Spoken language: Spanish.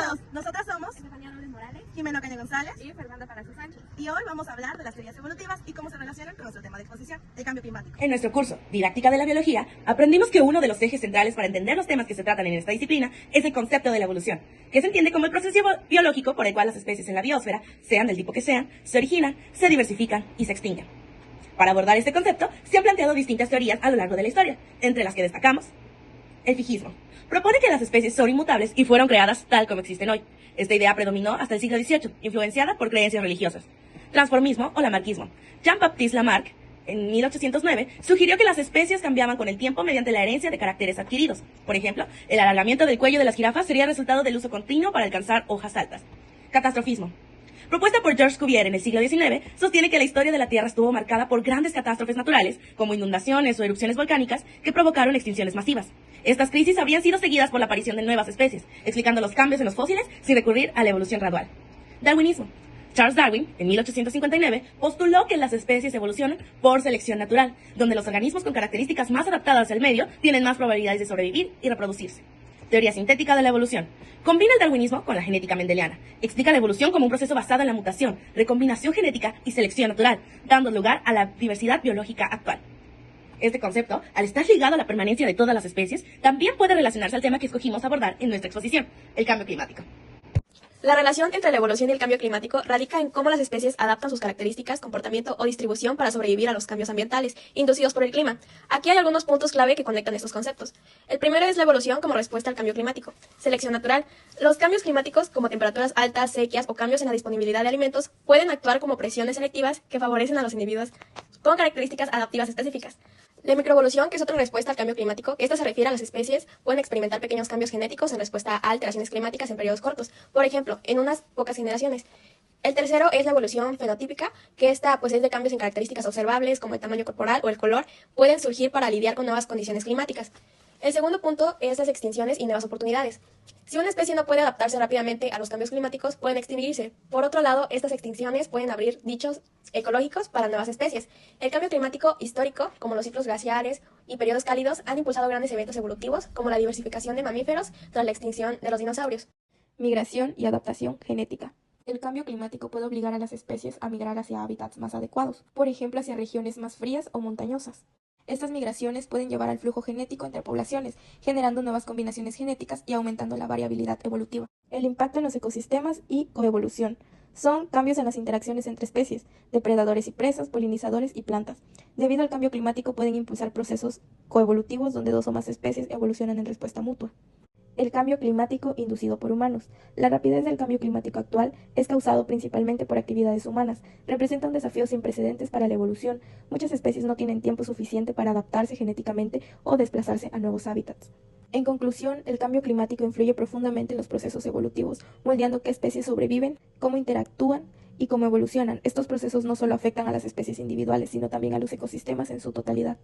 todos, nosotras somos Estefanía Robles Morales Jimena Caña González y Fernanda Palacio Sánchez. y hoy vamos a hablar de las teorías evolutivas y cómo se relacionan con nuestro tema de exposición, el cambio climático. En nuestro curso Didáctica de la Biología, aprendimos que uno de los ejes centrales para entender los temas que se tratan en esta disciplina es el concepto de la evolución, que se entiende como el proceso biológico por el cual las especies en la biosfera, sean del tipo que sean, se originan, se diversifican y se extinguen. Para abordar este concepto, se han planteado distintas teorías a lo largo de la historia, entre las que destacamos el fijismo. Propone que las especies son inmutables y fueron creadas tal como existen hoy. Esta idea predominó hasta el siglo XVIII, influenciada por creencias religiosas. Transformismo o lamarquismo. Jean-Baptiste Lamarck, en 1809, sugirió que las especies cambiaban con el tiempo mediante la herencia de caracteres adquiridos. Por ejemplo, el alargamiento del cuello de las jirafas sería resultado del uso continuo para alcanzar hojas altas. Catastrofismo. Propuesta por Georges Cuvier en el siglo XIX, sostiene que la historia de la Tierra estuvo marcada por grandes catástrofes naturales, como inundaciones o erupciones volcánicas, que provocaron extinciones masivas. Estas crisis habrían sido seguidas por la aparición de nuevas especies, explicando los cambios en los fósiles sin recurrir a la evolución gradual. Darwinismo. Charles Darwin, en 1859, postuló que las especies evolucionan por selección natural, donde los organismos con características más adaptadas al medio tienen más probabilidades de sobrevivir y reproducirse. Teoría sintética de la evolución. Combina el darwinismo con la genética mendeliana. Explica la evolución como un proceso basado en la mutación, recombinación genética y selección natural, dando lugar a la diversidad biológica actual. Este concepto, al estar ligado a la permanencia de todas las especies, también puede relacionarse al tema que escogimos abordar en nuestra exposición, el cambio climático. La relación entre la evolución y el cambio climático radica en cómo las especies adaptan sus características, comportamiento o distribución para sobrevivir a los cambios ambientales inducidos por el clima. Aquí hay algunos puntos clave que conectan estos conceptos. El primero es la evolución como respuesta al cambio climático. Selección natural. Los cambios climáticos, como temperaturas altas, sequías o cambios en la disponibilidad de alimentos, pueden actuar como presiones selectivas que favorecen a los individuos con características adaptivas específicas. La microevolución, que es otra respuesta al cambio climático, que esta se refiere a las especies, pueden experimentar pequeños cambios genéticos en respuesta a alteraciones climáticas en periodos cortos, por ejemplo, en unas pocas generaciones. El tercero es la evolución fenotípica, que esta pues es de cambios en características observables como el tamaño corporal o el color, pueden surgir para lidiar con nuevas condiciones climáticas. El segundo punto es las extinciones y nuevas oportunidades. Si una especie no puede adaptarse rápidamente a los cambios climáticos, pueden extinguirse. Por otro lado, estas extinciones pueden abrir nichos ecológicos para nuevas especies. El cambio climático histórico, como los ciclos glaciares y periodos cálidos, han impulsado grandes eventos evolutivos, como la diversificación de mamíferos tras la extinción de los dinosaurios. Migración y adaptación genética. El cambio climático puede obligar a las especies a migrar hacia hábitats más adecuados, por ejemplo hacia regiones más frías o montañosas. Estas migraciones pueden llevar al flujo genético entre poblaciones, generando nuevas combinaciones genéticas y aumentando la variabilidad evolutiva. El impacto en los ecosistemas y coevolución. Son cambios en las interacciones entre especies, depredadores y presas, polinizadores y plantas. Debido al cambio climático pueden impulsar procesos coevolutivos donde dos o más especies evolucionan en respuesta mutua. El cambio climático inducido por humanos. La rapidez del cambio climático actual es causado principalmente por actividades humanas. Representa un desafío sin precedentes para la evolución. Muchas especies no tienen tiempo suficiente para adaptarse genéticamente o desplazarse a nuevos hábitats. En conclusión, el cambio climático influye profundamente en los procesos evolutivos, moldeando qué especies sobreviven, cómo interactúan y cómo evolucionan. Estos procesos no solo afectan a las especies individuales, sino también a los ecosistemas en su totalidad.